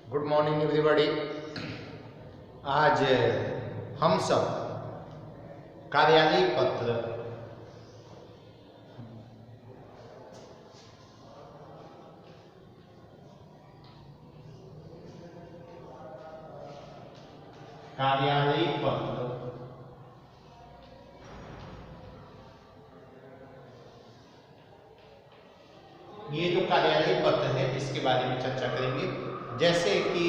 Good morning everybody. आज हम सब कार्यालय पत्र ये जो कार्यालय पत्र है इसके बारे में चर्चा करेंगे। जैसे कि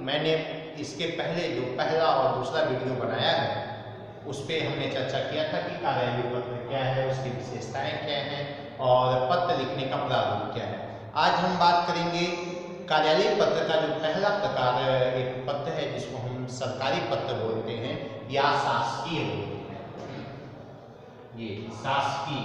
मैंने इसके पहले जो पहला और दूसरा वीडियो बनाया है उस पर हमने चर्चा किया था कि कार्यालय पत्र क्या है, उसकी विशेषताएं क्या हैं और पत्र लिखने का प्रारूप क्या है। आज हम बात करेंगे कार्यालय पत्र का जो पहला प्रकार एक पत्र है जिसको हम सरकारी पत्र बोलते हैं या शासकीय बोलते हैं। ये शासकीय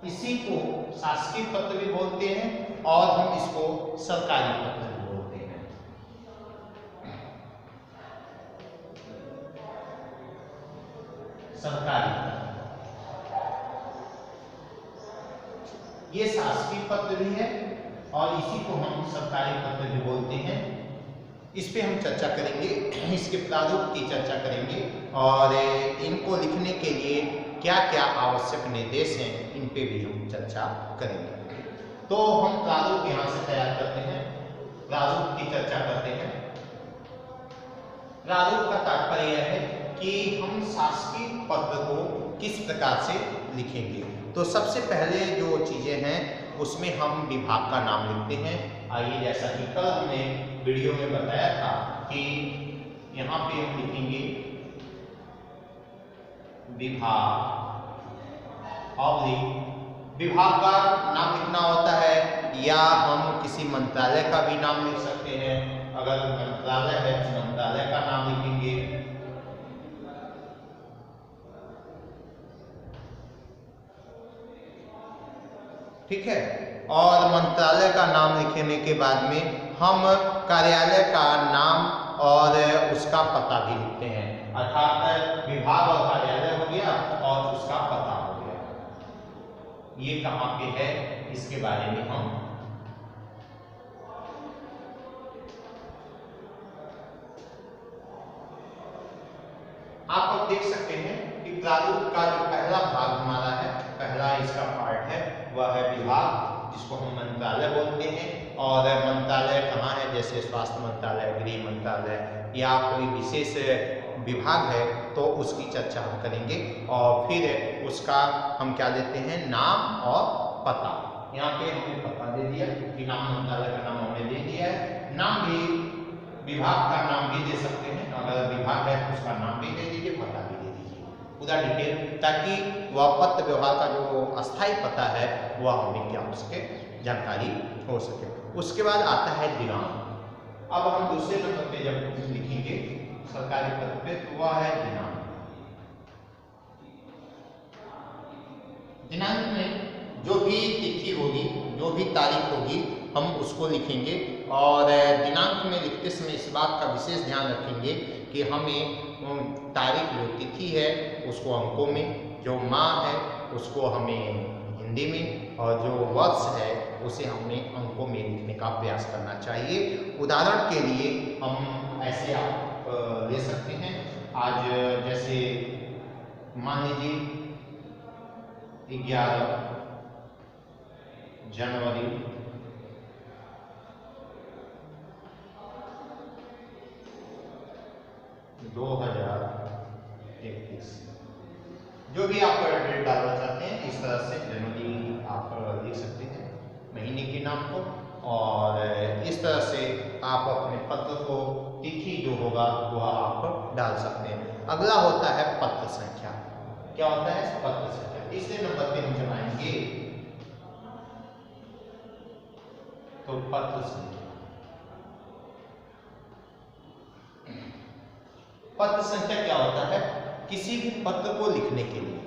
इसी को शासकीय पत्र भी बोलते हैं और हम इसको सरकारी पत्र भी बोलते हैं। सरकारी ये शासकीय पत्र भी है और इसी को हम सरकारी पत्र भी बोलते हैं। इस पे हम चर्चा करेंगे, इसके प्रारूप की चर्चा करेंगे और इनको लिखने के लिए क्या क्या आवश्यक निर्देश हैं इन पे भी हम चर्चा करेंगे। तो हम प्रारूप यहाँ से तैयार करते हैं, प्रारूप की चर्चा करते हैं। प्रारूप का तात्पर्य यह है कि हम शासकीय पत्र को किस प्रकार से लिखेंगे। तो सबसे पहले जो चीजें हैं उसमें हम विभाग का नाम लिखते हैं। आइए, जैसा कि कल हमने वीडियो में बताया था कि यहाँ पे हम लिखेंगे विभाग। विभाग का नाम लिखना होता है या हम किसी मंत्रालय का भी नाम लिख सकते हैं। अगर मंत्रालय है तो मंत्रालय का नाम लिखेंगे। ठीक है, और मंत्रालय का नाम लिखने के बाद में हम कार्यालय का नाम और उसका पता भी लिखते हैं। अर्थात विभाग और कार्यालय हो गया और उसका पता हो गया। ये कहाँ पे है इसके बारे में हम आप देख सकते हैं कि प्रारूप का जो पहला भाग हमारा है, पहला इसका पार्ट है वह है विभाग, जिसको हम मंत्रालय बोलते हैं। और मंत्रालय कहाँ है, जैसे स्वास्थ्य मंत्रालय, गृह मंत्रालय या कोई विशेष विभाग है तो उसकी चर्चा हम करेंगे। और फिर उसका हम क्या देते हैं, नाम और पता। यहाँ पे हमने पता दे दिया क्योंकि नाम मंत्रालय का नाम हमने दे दिया है। नाम भी विभाग का नाम भी दे सकते हैं, अगर विभाग है तो उसका नाम भी दे दीजिए, पता भी दे दीजिए, पूरा डिटेल, ताकि वह पत्र व्यवहार का जो अस्थायी पता है वह हमें क्या हो सके, जानकारी हो सके। उसके बाद आता है दिनांक। अब हम दूसरे नंबर पे जब लिखेंगे सरकारी पत्र पे तो वह है दिनांक। दिनांक में जो भी तिथि होगी, जो भी तारीख होगी, हम उसको लिखेंगे। और दिनांक में लिखते समय इस बात का विशेष ध्यान रखेंगे कि हमें तारीख जो तिथि है उसको अंकों में, जो माह है उसको हमें हिंदी में, और जो वर्ष है उसे हमें अंकों में लिखने का प्रयास करना चाहिए। उदाहरण के लिए हम ऐसे आप ले सकते हैं। आज जैसे मान लीजिए 11 जनवरी 2021, जो भी आप डेट डालना चाहते हैं इस तरह से जनवरी आप लिख सकते हैं महीने के नाम को। और इस तरह से आप अपने पत्र को तिथि जो होगा वह आप डाल सकते हैं। अगला होता है पत्र संख्या। क्या होता है, पत्र संख्या। तीसरे नंबर पे हम जब आएंगे तो पत्र संख्या। पत्र संख्या क्या होता है, किसी भी पत्र को लिखने के लिए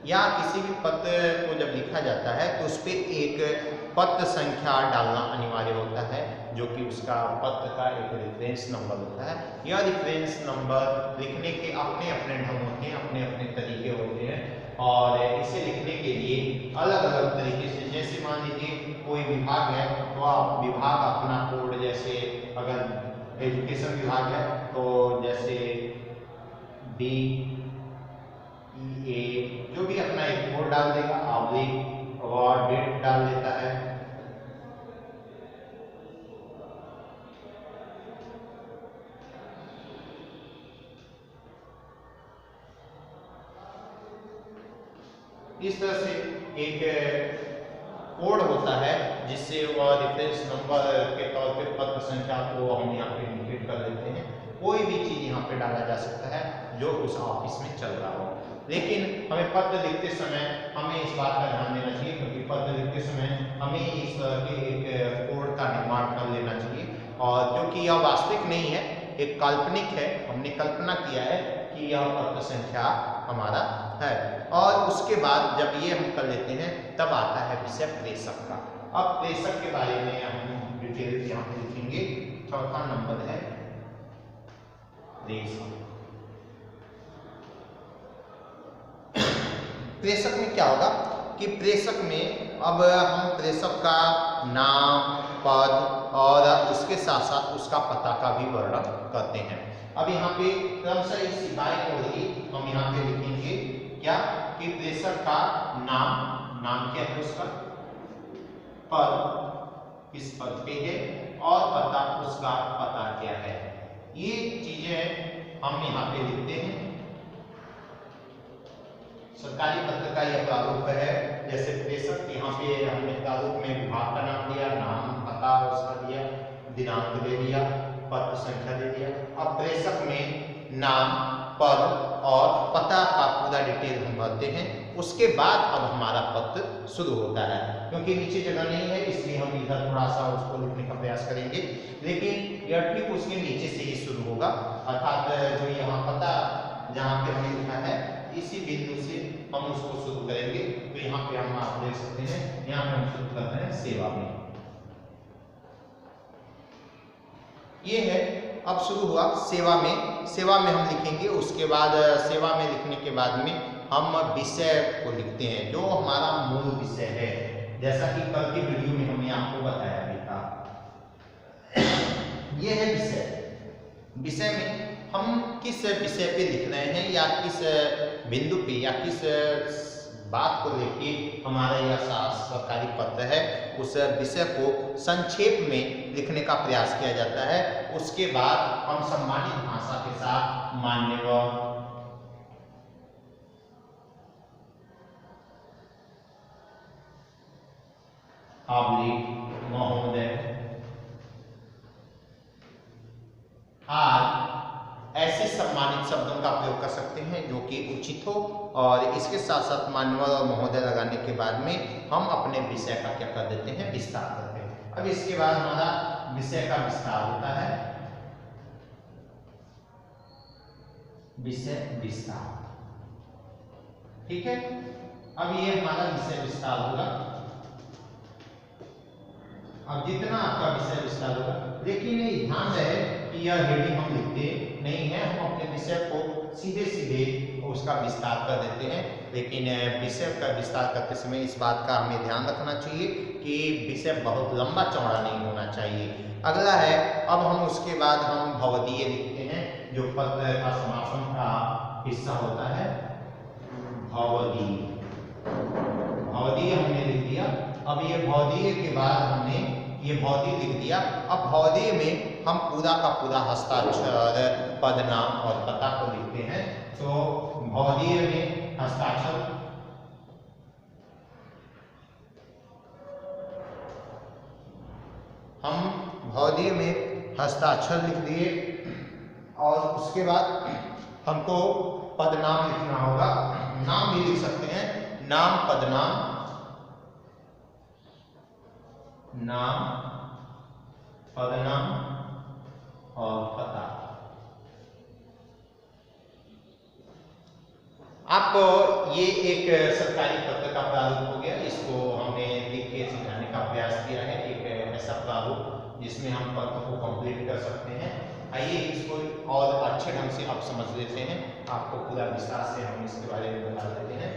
या किसी भी पत्र को जब लिखा जाता है तो उस पर एक पत्र संख्या डालना अनिवार्य होता है, जो कि उसका पत्र का एक रेफरेंस नंबर होता है। यह रेफरेंस नंबर लिखने के अपने अपने ढंग होते हैं, अपने अपने तरीके होते हैं। और इसे लिखने के लिए अलग अलग तरीके से, जैसे मान लीजिए कोई विभाग है तो आप विभाग अपना कोड, जैसे अगर एजुकेशन विभाग है तो जैसे DEA जो भी अपना एक कोड डाल देगा, अवार्ड डेट डाल देता है। इस तरह से एक कोड होता है जिससे वह रेफरेंस नंबर के तौर पे पत्र संख्या को हम यहाँ पे इंडिकेट कर देते हैं। कोई भी चीज यहाँ पे डाला जा सकता है जो उस ऑफिस में चल रहा हो, लेकिन हमें पत्र लिखते समय हमें इस बात का ध्यान देना चाहिए, क्योंकि पत्र लिखते समय हमें इस तरह के एक कोड का निर्माण कर लेना चाहिए, और क्योंकि यह वास्तविक नहीं है, एक काल्पनिक है, हमने कल्पना किया है कि यह पत्र संख्या हमारा है। और उसके बाद जब ये हम कर लेते हैं तब आता है विषय प्रेषक का। अब प्रेषक के बारे में हम डिटेल यहाँ पे लिखेंगे। चौथा नंबर है प्रेषक। प्रेषक में क्या होगा कि प्रेषक में अब हम प्रेषक का नाम, पद और इसके साथ साथ उसका पता का भी वर्णन करते हैं। अब यहाँ पे क्रमशः इस बाएं ओर ही हम यहाँ पे लिखेंगे क्या कि प्रेषक का नाम क्या है, उसका पद किस पद पे है, और पता उसका पता क्या है। ये चीजें हम यहाँ पे लिखते हैं। सरकारी पत्र का यह प्रारूप है। जैसे प्रेषक यहाँ पे हमने प्रारूप में विभाग का नाम दिया, नाम पता उसका दिया, दिनांक दे दिया, पत्र संख्या दे दिया। अब प्रेषक में नाम, पद और पता का पूरा डिटेल हम भरते हैं। उसके बाद अब हमारा पत्र शुरू होता है। क्योंकि नीचे जगह नहीं है इसलिए हम इधर थोड़ा सा उसको लिखने का प्रयास करेंगे, लेकिन यह ठीक उसके नीचे से ही शुरू होगा। अर्थात जो यहाँ पता जहाँ पे हमने लिखा है इसी बिंदु से हम उसको शुरू करेंगे। तो यहाँ पे हम आप देख सकते हैं, यहाँ पे हम शुरू करते हैं सेवा में। ये है, अब शुरू हुआ सेवा में। सेवा में हम लिखेंगे, उसके बाद सेवा में लिखने के बाद में हम विषय को लिखते हैं जो हमारा मूल विषय है। जैसा कि कल की वीडियो में हमने आपको बताया भी था, यह है विषय। विषय में हम किस विषय पे लिख रहे हैं या किस बिंदु पे या किस बात को लेके हमारा यह सरकारी पत्र है, उस विषय को संक्षेप में लिखने का प्रयास किया जाता है। उसके बाद हम सम्मानित भाषा के साथ मान्यवर, महोदय आज ऐसे सम्मानित शब्दों का प्रयोग कर सकते हैं जो कि उचित हो। और इसके साथ साथ मान्यवर और महोदय लगाने के बाद में हम अपने विषय का क्या कर देते हैं, विस्तार करते हैं। अब इसके बाद हमारा विषय का विस्तार होता है, विषय विस्तार। ठीक है, अब ये हमारा विषय विस्तार होगा। अब जितना आपका विषय विस्तार होगा, लेकिन ये ध्यान रहे कि यह हेडिंग हम लिखते नहीं है, हम अपने विषय को सीधे सीधे उसका विस्तार कर देते हैं। लेकिन विषय का विस्तार करते समय इस बात का हमें ध्यान रखना चाहिए कि विषय बहुत लंबा चौड़ा नहीं होना चाहिए। अगला है, अब हम उसके बाद हम भवदीय लिखते हैं, जो पत्र का समापन का हिस्सा होता है। भवदीय, भवदीय हमने लिख दिया। अब ये भवदीय के बाद हमने ये भवदीय लिख दिया। अब भवदीय में हम पूरा का पूरा हस्ताक्षर, पद, नाम और पता को लिखते हैं। तो भवदीय में हस्ताक्षर, हम भवदीय में हस्ताक्षर लिख दिए। और उसके बाद हमको पद नाम लिखना होगा। नाम भी लिख सकते हैं, नाम, पदनाम, नाम, पदनाम और पता। आप ये एक सरकारी पत्र का प्रारूप हो गया, इसको हमने लिख के सिखाने का प्रयास किया है। एक ऐसा प्रारूप जिसमें हम पत्र को कंप्लीट कर सकते हैं। आइए इसको और अच्छे ढंग से आप समझ लेते हैं। आपको पूरा विस्तार से हम इसके बारे में बता देते हैं।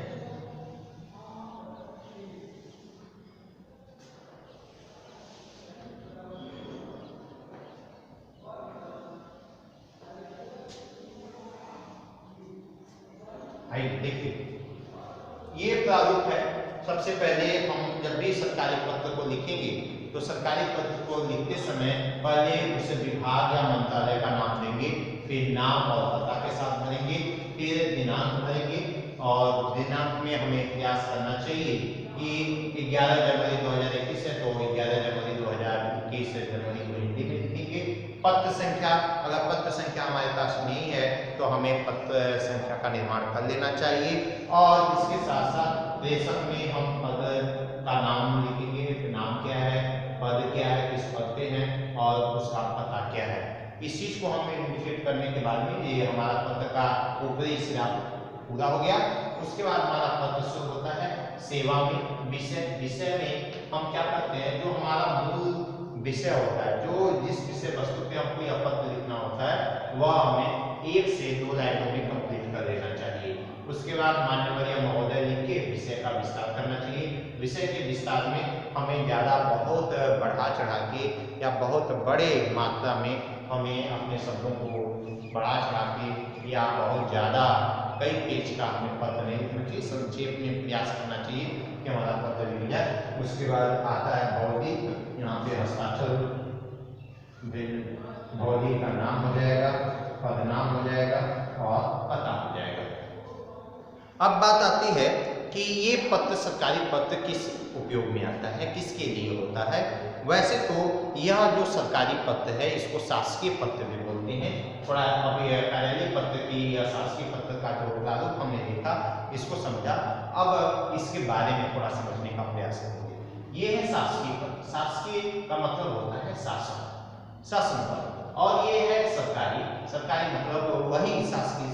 भाई देखिए, ये प्रारूप है। सबसे पहले हम जब भी सरकारी पत्र को लिखेंगे तो सरकारी पत्र को लिखते समय पहले उस विभाग या मंत्रालय का नाम देंगे, फिर नाम और पता के साथ भरेंगे, फिर दिनांक भरेंगे। और दिनांक में हमें प्रयास करना चाहिए कि 11 जनवरी 2021 है तो 11 जनवरी 2021 जनवरी को हिंदी में लिखेंगे। पत्र संख्या, अगर पत्र संख्या हमारे पास नहीं है तो हमें पत्र संख्या का निर्माण कर लेना चाहिए। और इसके साथ साथ प्रेषक में हम पद का नाम लिखेंगे, नाम क्या है, पद क्या है, किस पद पे है और उसका पता क्या है। इस चीज को हम इंडिकेट करने के बाद में ये हमारा पत्र का ऊपरी सिरा पूरा हो गया। उसके बाद हमारा पत्र शुरू होता है सेवा में, विषय में हम क्या करते हैं, जो हमारा मूल विषय होता है, जो जिस विषय वस्तु पे हमको यह पत्र लिखना होता है वह हमें 1 से 2 लाइनों में कंप्लीट कर देना चाहिए। उसके बाद माननीय महोदय लिख के विषय का विस्तार करना चाहिए। विषय के विस्तार में हमें ज़्यादा बहुत बढ़ा चढ़ा के या बहुत बड़े मात्रा में हमें अपने शब्दों को बढ़ा चढ़ा के या बहुत ज़्यादा कई पेज का हमें पत्र नहीं लिखना चाहिए। संक्षेप में प्रयास करना चाहिए कि हमारा पत्र लिख जाए। उसके बाद आता है भौतिक, यहाँ पे हस्ताक्षर, भौतिक का नाम हो जाएगा, पदनाम हो जाएगा और पता हो जाएगा। अब बात आती है कि ये पत्र, सरकारी पत्र किस उपयोग में आता है, किसके लिए होता है। वैसे तो यह जो सरकारी पत्र है इसको शासकीय पत्र भी बोलते हैं। थोड़ा अभी कार्यालयीय पत्र की या शासकीय पत्र का जो प्रारूप हमने देखा, इसको समझा। अब इसके बारे में थोड़ा समझने का प्रयास करेंगे। ये है शासकीय पत्र। शासकीय का मतलब होता है शासन, शासन पत्र। और ये है सरकारी, सरकारी मतलब वही शासकीय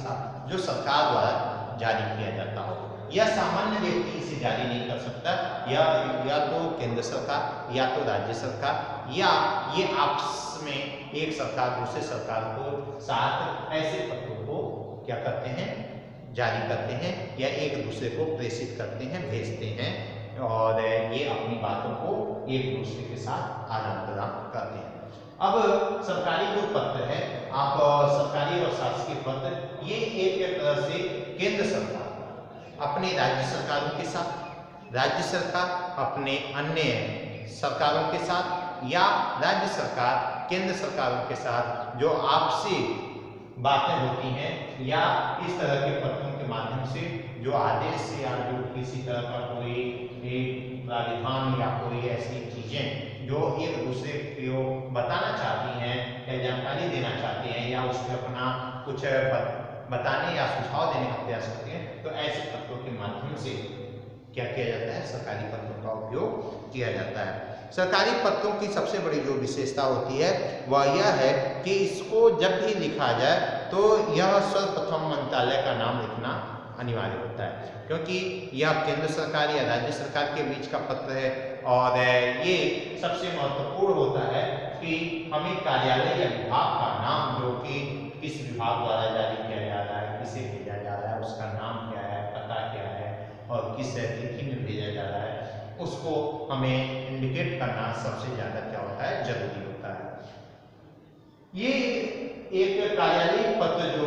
जो सरकार द्वारा जारी किया जाता हो। यह सामान्य व्यक्ति इसे जारी नहीं कर सकता, या तो केंद्र सरकार या तो राज्य सरकार, या ये आपस में एक सरकार दूसरे सरकार को साथ ऐसे पत्रों को क्या करते हैं, जारी करते हैं या एक दूसरे को प्रेषित करते हैं, भेजते हैं और ये अपनी बातों को एक दूसरे के साथ आदान प्रदान करते हैं। अब सरकारी जो पत्र है, आप सरकारी और शासकीय पत्र, ये एक तरह से केंद्र सरकार अपने राज्य सरकारों के साथ, राज्य सरकार अपने अन्य सरकारों के साथ, या राज्य सरकार केंद्र सरकारों के साथ जो आपसी बातें होती हैं, या इस तरह के पत्रों के माध्यम से जो आदेश या जो किसी तरह का कोई एक प्राविधान या कोई ऐसी चीजें जो एक दूसरे को बताना चाहती हैं या जानकारी देना चाहती हैं या उस पर अपना कुछ बताने या सुझाव देने का प्रयास करते हैं, तो ऐसे पत्रों के माध्यम से क्या किया जाता है, सरकारी पत्रों का उपयोग किया जाता है। सरकारी पत्रों की सबसे बड़ी जो विशेषता होती है वह यह है कि इसको जब भी लिखा जाए तो यह सर्वप्रथम मंत्रालय का नाम लिखना अनिवार्य होता है, क्योंकि यह केंद्र सरकार या राज्य सरकार के बीच का पत्र है। और ये सबसे महत्वपूर्ण होता है कि हमें कार्यालय या विभाग का नाम, जो कि किस विभाग द्वारा जारी किया जा रहा है, किसे भेजा जा रहा है, उसका नाम क्या है, पता क्या है और किस तिथि में भेजा जा रहा है, उसको हमें इंडिकेट करना सबसे ज्यादा क्या होता है, जरूरी होता है। ये एक कार्यालयीय पत्र जो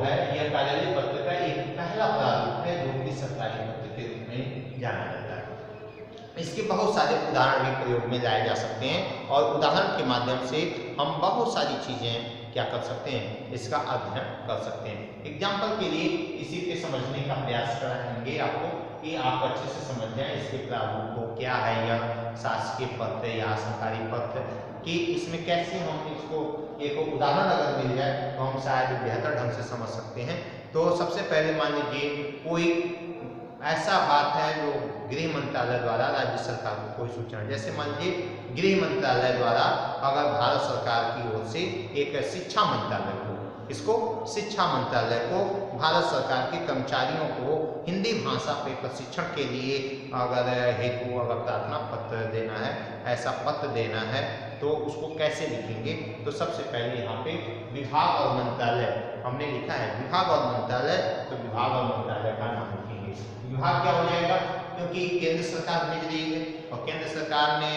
है, यह कार्यालयीय पत्र का एक पहला प्रारूप है जो कि सरकारी पत्र के रूप में जाना जाता है। इसके बहुत सारे उदाहरण भी प्रयोग में लाए जा सकते हैं और उदाहरण के माध्यम से हम बहुत सारी चीजें क्या कर सकते हैं, इसका अध्ययन कर सकते हैं। एग्जाम्पल के लिए इसी के समझने का प्रयास करेंगे आपको कि आप अच्छे से समझ जाएं इसके प्रारूप को, क्या है यह शासकीय पत्र या सरकारी पत्र, कि इसमें कैसे हम इसको एक उदाहरण अगर मिल जाए तो हम शायद बेहतर ढंग से समझ सकते हैं। तो सबसे पहले मान लीजिए कोई ऐसा बात है जो गृह मंत्रालय द्वारा राज्य सरकार को कोई सूचना, जैसे मान लीजिए गृह मंत्रालय द्वारा अगर भारत सरकार की ओर से एक शिक्षा मंत्रालय को, इसको शिक्षा मंत्रालय को भारत सरकार के कर्मचारियों को हिंदी भाषा पे प्रशिक्षण के लिए अगर हेतु अगर प्रार्थना पत्र देना है, ऐसा पत्र देना है, तो उसको कैसे लिखेंगे। तो सबसे पहले यहाँ पे विभाग और मंत्रालय हमने लिखा है, विभाग और मंत्रालय, तो विभाग और मंत्रालय का नाम लिखेंगे। विभाग क्या हो जाएगा, क्योंकि केंद्र सरकार भेज रही है और केंद्र सरकार ने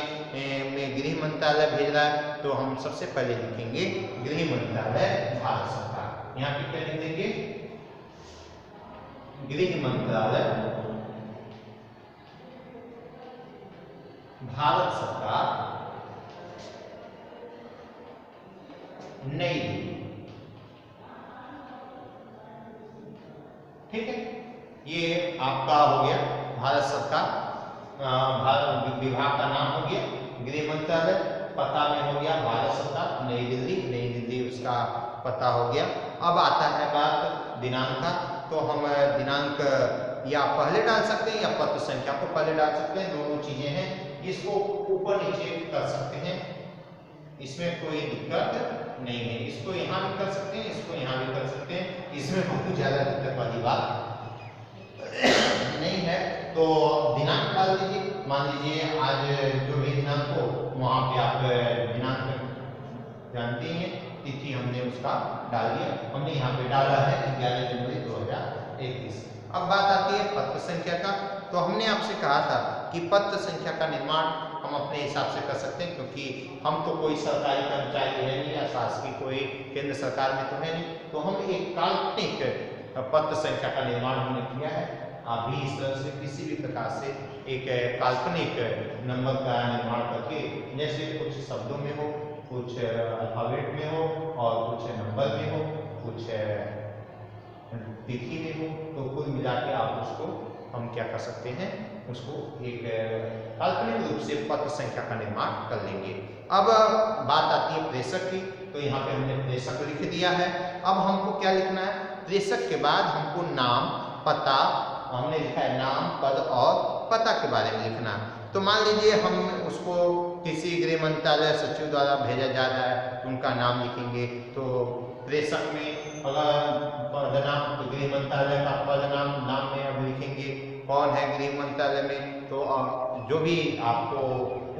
गृह मंत्रालय भेज रहा है, तो हम सबसे पहले लिखेंगे गृह मंत्रालय भारत सरकार। यहाँ पे क्या लिख देंगे, गृह मंत्रालय, भारत सरकार, नई दिल्ली। ठीक है, ये आपका हो गया भारत सरकार, भारत विभाग का नाम हो गया गृह मंत्रालय, पता में हो गया भारत सरकार, नई दिल्ली, नई दिल्ली उसका पता हो गया। अब आता है बात दिनांक का, तो हम दिनांक या पहले डाल सकते हैं या पत्र संख्या को पहले डाल सकते हैं, दोनों चीजें हैं। इसको ऊपर नीचे कर सकते हैं, इसमें कोई दिक्कत नहीं है। इसको यहाँ भी कर सकते हैं, इसको यहाँ भी कर सकते हैं, इसमें बहुत ज्यादा दिक्कत वाली बात नहीं है। तो दिनांक डाल दीजिए, मान लीजिए आज जो भी दिनांक हो वहाँ पे आप दिनांक जानते हैं, तिथि हमने उसका डाल दिया, हमने यहाँ पे डाला है 11 जनवरी 2021। अब बात आती है पत्र संख्या का। तो हमने आपसे कहा था कि पत्र संख्या का निर्माण हम अपने हिसाब से कर सकते हैं, क्योंकि हम तो कोई सरकारी कर्मचारी है नहीं या शासकीय कोई केंद्र सरकार में तो है नहीं, तो हम एक काल्पनिक पत्र संख्या का निर्माण हमने किया है। आप भी इस तरह से किसी भी प्रकार से एक काल्पनिक नंबर का निर्माण करके, जैसे कुछ शब्दों में हो, कुछ अल्फाबेट में हो और कुछ नंबर में हो, कुछ तिथि में हो, तो कुल मिला के आप उसको हम क्या कर सकते हैं, उसको एक काल्पनिक रूप से पत्र संख्या का निर्माण कर लेंगे। अब बात आती है प्रेषक की, तो यहाँ पे हमने प्रेषक लिख दिया है। अब हमको क्या लिखना है, प्रेषक के बाद हमको नाम, पता, हमने लिखा है नाम, पद और पता के बारे में लिखना। तो मान लीजिए हम उसको किसी गृह मंत्रालय सचिव द्वारा भेजा जा रहा है, उनका नाम लिखेंगे। तो प्रेषक में अगर पद नाम, तो गृह मंत्रालय का पद नाम में अब लिखेंगे कौन है गृह मंत्रालय में, तो जो भी आपको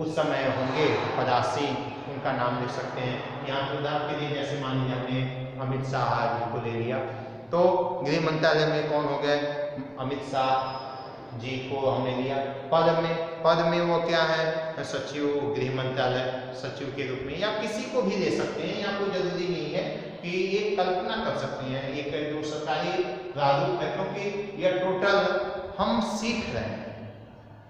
उस समय होंगे पदासी, उनका नाम लिख सकते हैं। यहाँ पर उदाहरण के लिए जैसे मान लीजिए हमने अमित शाह जी को ले लिया, तो गृह मंत्रालय में कौन हो गए, अमित शाह जी को हमने लिया। पद में वो क्या है, सचिव, गृह मंत्रालय सचिव के रूप में, या किसी को भी ले सकते हैं, या कोई जरूरी नहीं है कि ये कल्पना कर सकते हैं, एक जो सरकारी प्रारूप है, क्योंकि यह टोटल हम सीख रहे हैं,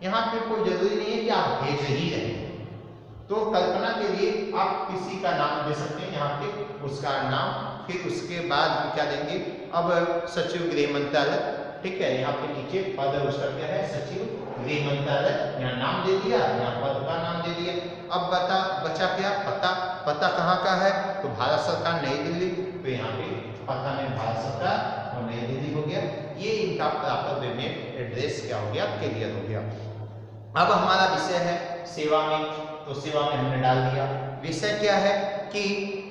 यहाँ पे कोई जरूरी नहीं है कि आप भेज ही रहे हैं। तो कल्पना के लिए आप किसी का नाम दे सकते हैं, यहाँ पे उसका नाम, फिर उसके बाद हम क्या देंगे, अब सचिव गृह मंत्रालय, ठीक है, यहाँ पे नीचे पद उसका क्या है, सचिव गृह मंत्रालय, यहाँ नाम दे दिया, यहाँ पद का नाम दे दिया। अब बचा क्या, पता कहाँ का है, तो भारत सरकार नई दिल्ली, तो यहाँ पे पता में भारत सरकार और नई दिल्ली हो गया। ये इनका प्रॉपर वे में एड्रेस क्या हो गया, क्लियर हो गया। अब हमारा विषय है सेवा में, तो सेवा में हमने डाल दिया। विषय क्या है कि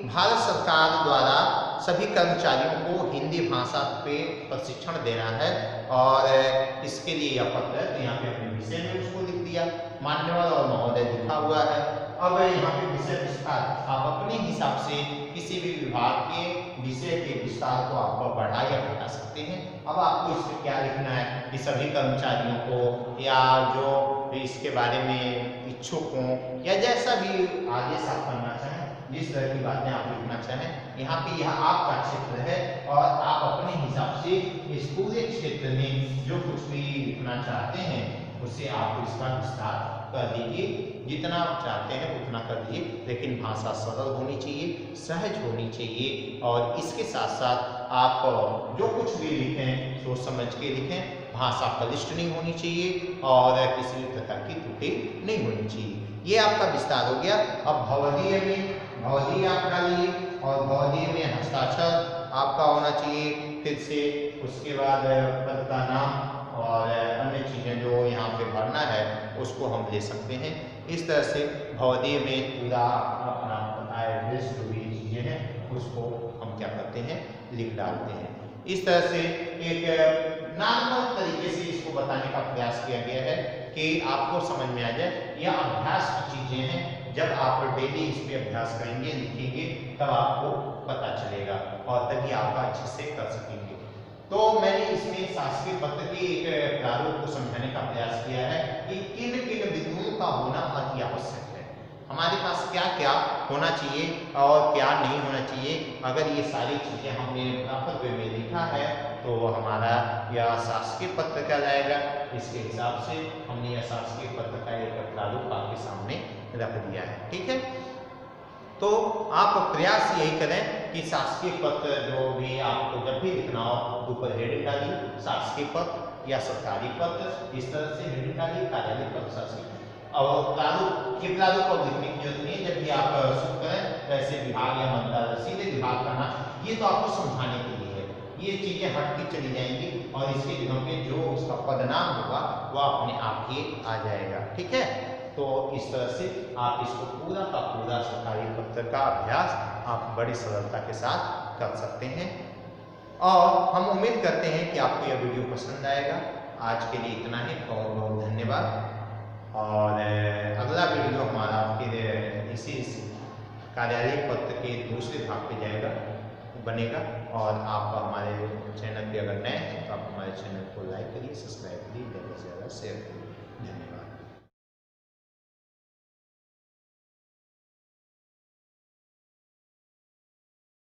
भारत सरकार द्वारा सभी कर्मचारियों को हिंदी भाषा पे प्रशिक्षण देना है, और इसके लिए यह पत्र है, तो यहाँ पे अपने विषय में उसको लिख दिया, मान्यवर और महोदय लिखा हुआ है। अब यहाँ पे विषय विस्तार आप अपने हिसाब से किसी भी विभाग के विषय के विस्तार को आप बढ़ा या घटा सकते हैं। अब आपको इसमें क्या लिखना है कि सभी कर्मचारियों को, या जो इसके बारे में इच्छुक हों, या जैसा भी आदेश आप करना चाहें, जिस तरह की बातें आप लिखना चाहें, यहाँ पे यह आपका क्षेत्र है, और आप अपने हिसाब से इस पूरे क्षेत्र में जो कुछ भी लिखना चाहते हैं उसे आप इसका विस्तार कर दीजिए, जितना आप चाहते हैं उतना कर दीजिए, लेकिन भाषा सरल होनी चाहिए, सहज होनी चाहिए, और इसके साथ साथ आप जो कुछ भी लिखें सोच समझ के लिखें, भाषा बलिष्ठ नहीं होनी चाहिए और किसी भी प्रकार की त्रुटि नहीं होनी चाहिए। ये आपका विस्तार हो गया। अब भवदीय में भवदीय आप डालिए, और भवदीय में हस्ताक्षर आपका होना चाहिए फिर से, उसके बाद पद का नाम और अन्य चीज़ें जो यहाँ पे भरना है उसको हम ले सकते हैं। इस तरह से भवदीय में पूरा अपना एड्रेस जो भी चीज़ें हैं उसको हम क्या करते हैं, लिख डालते हैं। इस तरह से एक नॉर्मल तरीके से इसको बताने का प्रयास किया गया है कि आपको समझ में आ जाए। यह अभ्यास की चीज़ें हैं, जब आप डेली इस पर अभ्यास करेंगे, लिखेंगे, तब आपको पता चलेगा और तभी आप अच्छे से कर सकेंगे। तो मैंने इसमें शासकीय पत्र के एक प्रारूप को समझाने का प्रयास किया है कि किन किन बिंदुओं का होना अति आवश्यक है। हमारे पास क्या क्या होना चाहिए और क्या नहीं होना चाहिए। अगर ये सारी चीज़ें हमने प्रॉपर वे में लिखा है तो हमारा यह शासकीय पत्र कहलाएगा। इसके हिसाब से हमने यह शासकीय पत्र का एक प्रारूप आपके सामने रख दिया है। ठीक है, तो आप प्रयास यही करें कि शासकीय पत्र जो भी आपको जब भी लिखना हो ऊपर हेडिंग डालिए शासकीय पत्र या सरकारी पत्र, इस तरह से हेडिंग डालिए कार्यालय पत्र शासकीय। और प्रारूप के प्रारूप को लिखने की जरूरत नहीं है, जब भी आप शुरू करें वैसे विभाग या मंत्रालय सीधे विभाग करना, ये तो आपको समझाने के लिए है। ये चीजें हटती चली जाएंगी और इसके जगह पे जो उसका पदनाम होगा वह अपने आप ही आ जाएगा। ठीक है, तो इस तरह से आप इसको पूरा का पूरा सरकारी पत्र का अभ्यास आप बड़ी सरलता के साथ कर सकते हैं। और हम उम्मीद करते हैं कि आपको यह वीडियो पसंद आएगा। आज के लिए इतना ही, बहुत बहुत धन्यवाद। और अगला वीडियो हमारा फिर इसी कार्यालय पत्र के दूसरे भाग पे जाएगा बनेगा। और आप हमारे चैनल पे अगर नए हैं तो आप हमारे चैनल को लाइक करिए, सब्सक्राइब करिए, ज़्यादा से ज़्यादा शेयर करिए। धन्यवाद।